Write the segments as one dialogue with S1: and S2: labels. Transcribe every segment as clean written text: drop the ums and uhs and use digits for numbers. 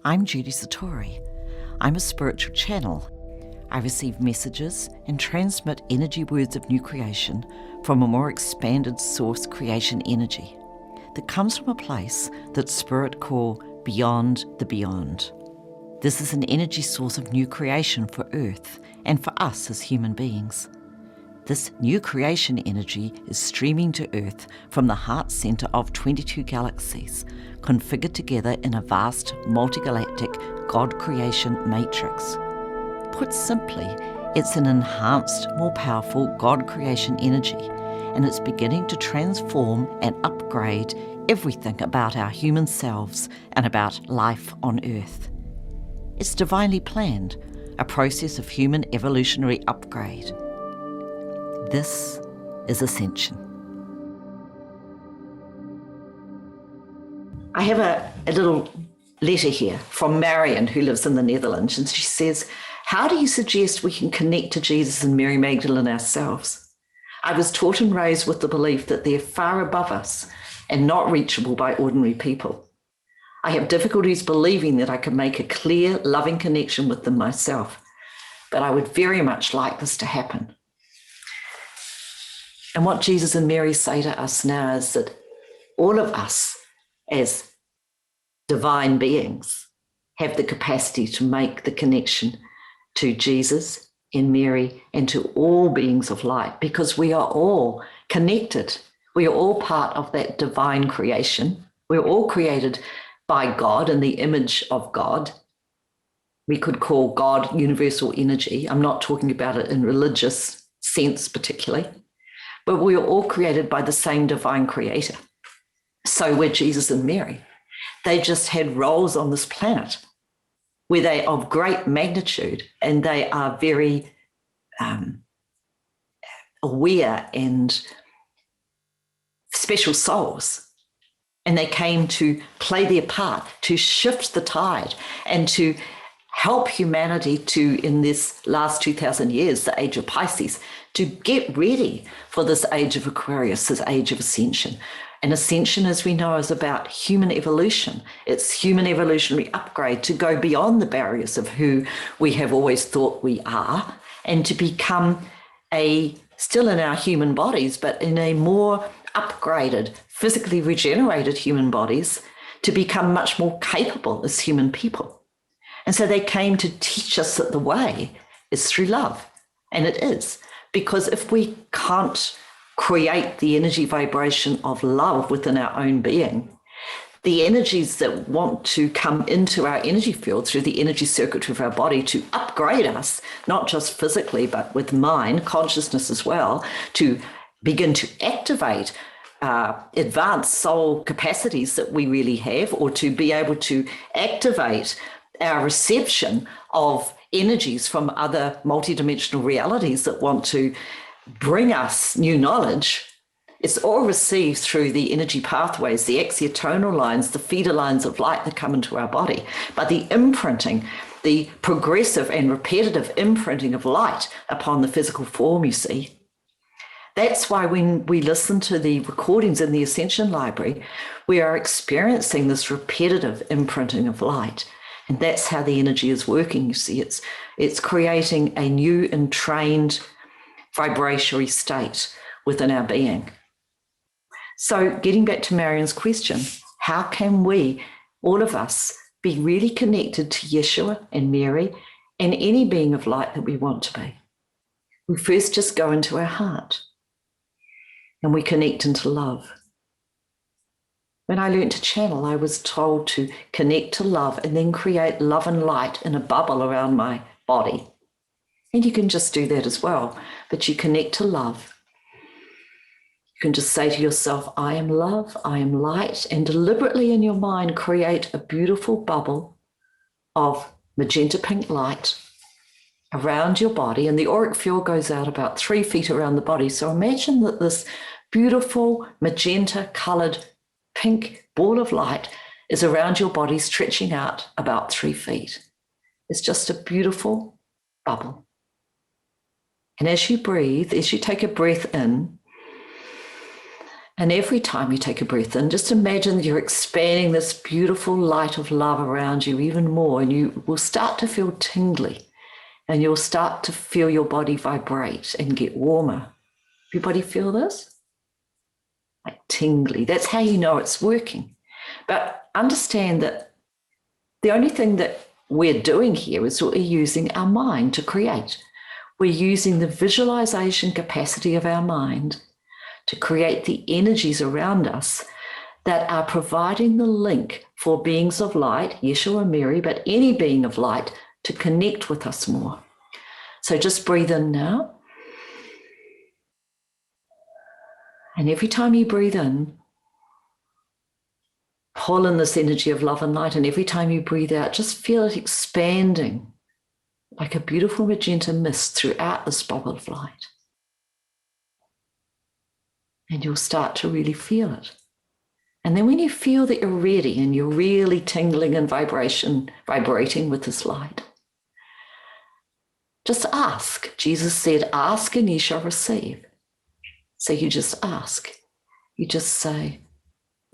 S1: I'm Judy Satori. I'm a spiritual channel. I receive messages and transmit energy words of new creation from a more expanded source creation energy that comes from a place that Spirit call beyond the beyond. This is an energy source of new creation for Earth and for us as human beings. This new creation energy is streaming to Earth from the heart center of 22 galaxies, configured together in a vast multigalactic God creation matrix. Put simply, it's an enhanced, more powerful God creation energy, and it's beginning to transform and upgrade everything about our human selves and about life on Earth. It's divinely planned, a process of human evolutionary upgrade. This is Ascension. I have a little letter here from Marion, who lives in the Netherlands, and she says, how do you suggest we can connect to Jesus and Mary Magdalene ourselves? I was taught and raised with the belief that they're far above us and not reachable by ordinary people. I have difficulties believing that I can make a clear, loving connection with them myself, but I would very much like this to happen. And what Jesus and Mary say to us now is that all of us as divine beings have the capacity to make the connection to Jesus and Mary and to all beings of light, because we are all connected. We are all part of that divine creation. We're all created by God in the image of God. We could call God universal energy. I'm not talking about it in religious sense particularly. But we are all created by the same divine creator. So we're Jesus and Mary. They just had roles on this planet where they are of great magnitude and they are very aware and special souls. And they came to play their part, to shift the tide and to help humanity to, in this last 2,000 years, the age of Pisces, to get ready for this age of Aquarius, this age of Ascension. And Ascension, as we know, is about human evolution. It's human evolutionary upgrade to go beyond the barriers of who we have always thought we are and to become still in our human bodies, but in a more upgraded, physically regenerated human bodies, to become much more capable as human people. And so they came to teach us that the way is through love. And it is. Because if we can't create the energy vibration of love within our own being, the energies that want to come into our energy field through the energy circuitry of our body to upgrade us, not just physically, but with mind, consciousness as well, to begin to activate advanced soul capacities that we really have, or to be able to activate our reception of energies from other multidimensional realities that want to bring us new knowledge. It's all received through the energy pathways, the excitonal lines, the feeder lines of light that come into our body. But the imprinting, the progressive and repetitive imprinting of light upon the physical form, you see, that's why when we listen to the recordings in the Ascension Library, we are experiencing this repetitive imprinting of light. And that's how the energy is working. You see, it's creating a new entrained vibratory state within our being. So getting back to Marion's question, how can we, all of us, be really connected to Yeshua and Mary and any being of light that we want to be? We first just go into our heart and we connect into love. When I learned to channel, I was told to connect to love and then create love and light in a bubble around my body. And you can just do that as well, but you connect to love. You can just say to yourself, I am love, I am light, and deliberately in your mind create a beautiful bubble of magenta pink light around your body. And the auric field goes out about 3 feet around the body. So imagine that this beautiful magenta colored pink ball of light is around your body, stretching out about 3 feet. It's just a beautiful bubble. And as you breathe, as you take a breath in And every time you take a breath in, just imagine that you're expanding this beautiful light of love around you even more, and you will start to feel tingly, and you'll start to feel your body vibrate and get warmer. Everybody feel this? Like tingly. That's how you know it's working. But understand that the only thing that we're doing here is we're using our mind to create. We're using the visualization capacity of our mind to create the energies around us that are providing the link for beings of light, Yeshua and Mary, but any being of light, to connect with us more. So just breathe in now. And every time you breathe in, pull in this energy of love and light. And every time you breathe out, just feel it expanding like a beautiful magenta mist throughout this bubble of light. And you'll start to really feel it. And then when you feel that you're ready and you're really tingling and vibrating with this light, just ask. Jesus said, ask and ye shall receive. So you just ask. You just say,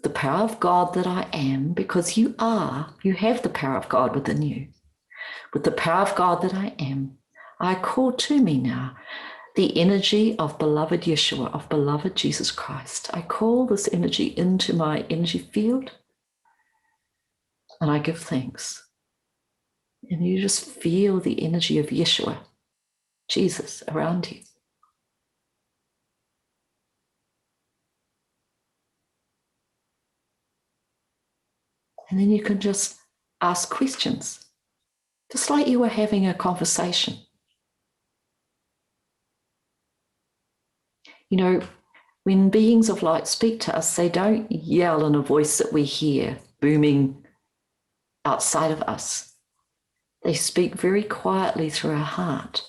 S1: the power of God that I am, because you have the power of God within you. With the power of God that I am, I call to me now the energy of beloved Yeshua, of beloved Jesus Christ. I call this energy into my energy field, and I give thanks. And you just feel the energy of Yeshua, Jesus, around you. And then you can just ask questions, just like you were having a conversation. You know, when beings of light speak to us, they don't yell in a voice that we hear booming outside of us. They speak very quietly through our heart.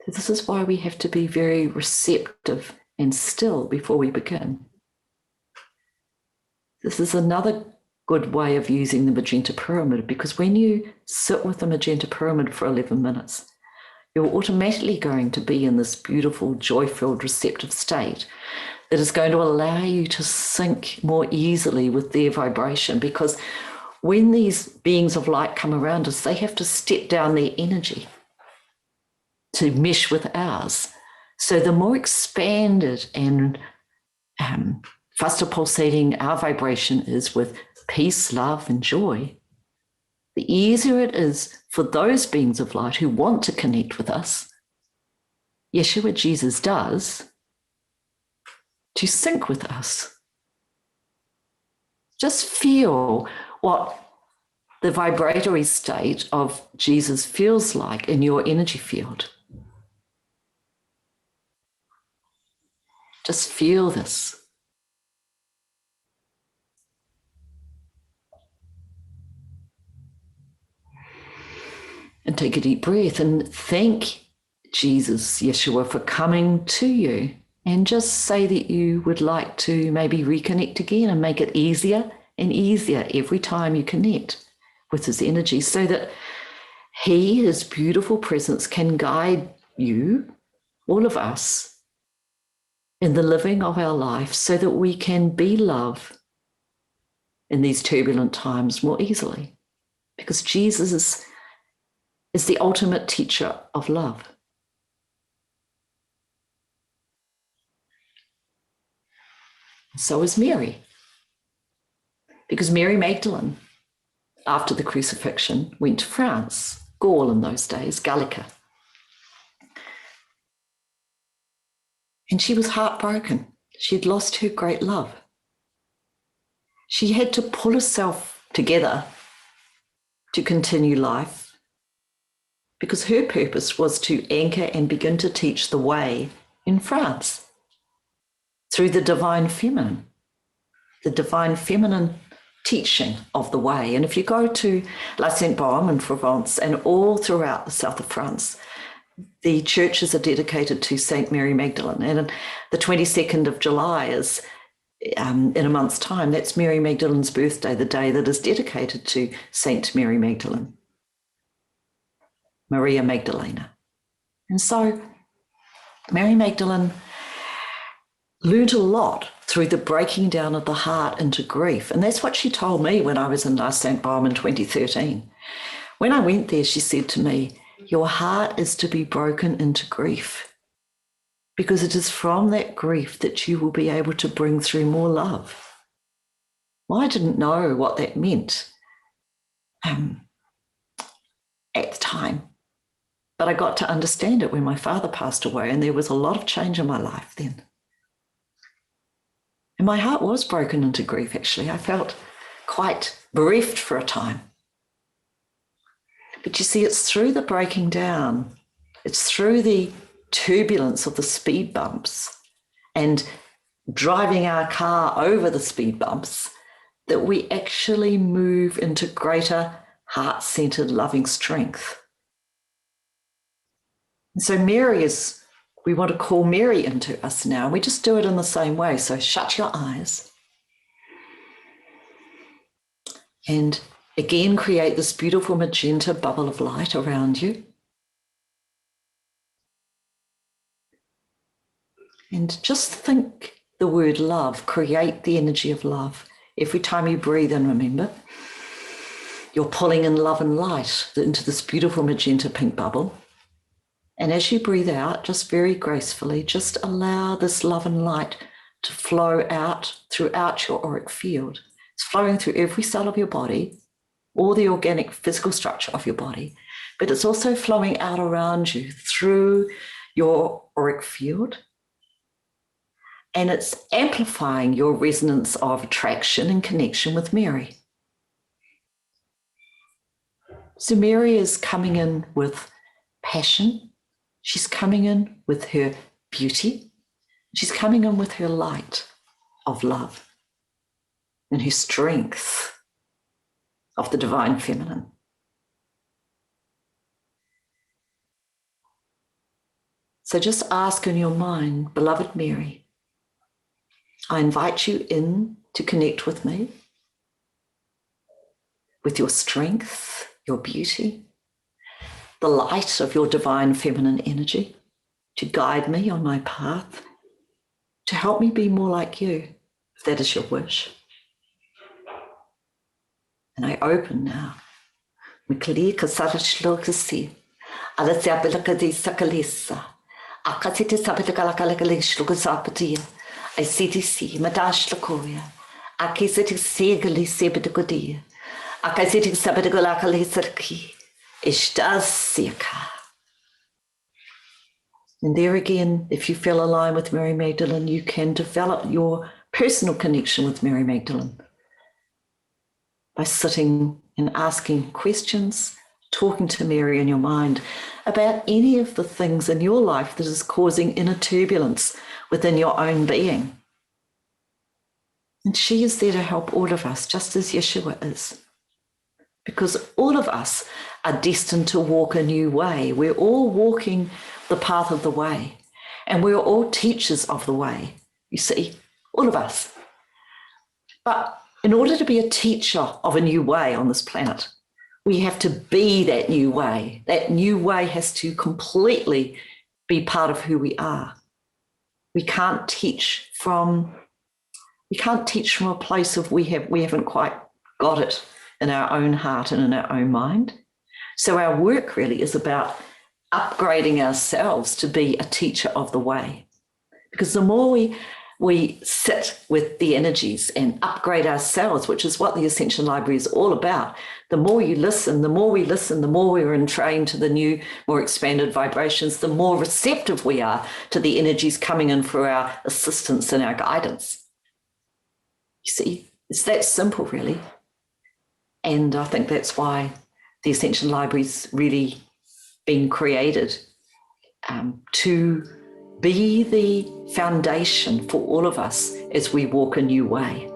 S1: So this is why we have to be very receptive and still before we begin. This is another good way of using the magenta pyramid, because when you sit with the magenta pyramid for 11 minutes, you're automatically going to be in this beautiful, joy-filled, receptive state that is going to allow you to sync more easily with their vibration, because when these beings of light come around us, they have to step down their energy to mesh with ours. So the more expanded and faster pulsating our vibration is with peace, love, and joy, the easier it is for those beings of light who want to connect with us, Yeshua Jesus does, to sync with us. Just feel what the vibratory state of Jesus feels like in your energy field. Just feel this. And take a deep breath and thank Jesus, Yeshua, for coming to you. And just say that you would like to maybe reconnect again and make it easier and easier every time you connect with his energy, so that he, his beautiful presence, can guide you, all of us, in the living of our life, so that we can be love in these turbulent times more easily. Because Jesus is the ultimate teacher of love. So is Mary. Because Mary Magdalene, after the crucifixion, went to France, Gaul in those days, Gallica. And she was heartbroken. She'd lost her great love. She had to pull herself together to continue life, because her purpose was to anchor and begin to teach the way in France through the divine feminine teaching of the way. And if you go to La Sainte-Baume in Provence and all throughout the south of France, the churches are dedicated to Saint Mary Magdalene. And the 22nd of July is, in a month's time, that's Mary Magdalene's birthday, the day that is dedicated to Saint Mary Magdalene, Maria Magdalena. And so Mary Magdalene learned a lot through the breaking down of the heart into grief. And that's what she told me when I was in La St. Baume in 2013. When I went there, she said to me, your heart is to be broken into grief, because it is from that grief that you will be able to bring through more love. Well, I didn't know what that meant at the time, but I got to understand it when my father passed away, and there was a lot of change in my life then. And my heart was broken into grief, actually. I felt quite bereft for a time. But you see, it's through the breaking down, it's through the turbulence of the speed bumps and driving our car over the speed bumps that we actually move into greater heart-centered loving strength. And so we want to call Mary into us now. We just do it in the same way. So shut your eyes and again create this beautiful magenta bubble of light around you. And just think the word love, create the energy of love. Every time you breathe in, remember, you're pulling in love and light into this beautiful magenta pink bubble. And as you breathe out, just very gracefully, just allow this love and light to flow out throughout your auric field. It's flowing through every cell of your body, all the organic physical structure of your body, but it's also flowing out around you through your auric field. And it's amplifying your resonance of attraction and connection with Mary. So Mary is coming in with passion. She's coming in with her beauty. She's coming in with her light of love and her strength of the divine feminine. So just ask in your mind, beloved Mary, I invite you in to connect with me, with your strength, your beauty, the light of your divine feminine energy, to guide me on my path, to help me be more like you, if that is your wish. And I open now. I see the sea, Madash Lakoya. I kiss it segally sebedgodia. I kiss it sebedgolakali serki. Ishtas seka. And there again, if you feel aligned with Mary Magdalene, you can develop your personal connection with Mary Magdalene by sitting and asking questions, talking to Mary in your mind about any of the things in your life that is causing inner turbulence within your own being. And she is there to help all of us, just as Yeshua is. Because all of us are destined to walk a new way. We're all walking the path of the way. And we're all teachers of the way, you see, all of us. But in order to be a teacher of a new way on this planet, we have to be that new way. That new way has to completely be part of who we are. We can't teach from a place of we haven't quite got it in our own heart and in our own mind. So our work really is about upgrading ourselves to be a teacher of the way. Because the more we sit with the energies and upgrade ourselves, which is what the Ascension Library is all about, the more you listen, the more we listen, the more we're entrained to the new, more expanded vibrations, the more receptive we are to the energies coming in for our assistance and our guidance. You see, it's that simple, really. And I think that's why the Ascension Library's really been created to be the foundation for all of us as we walk a new way.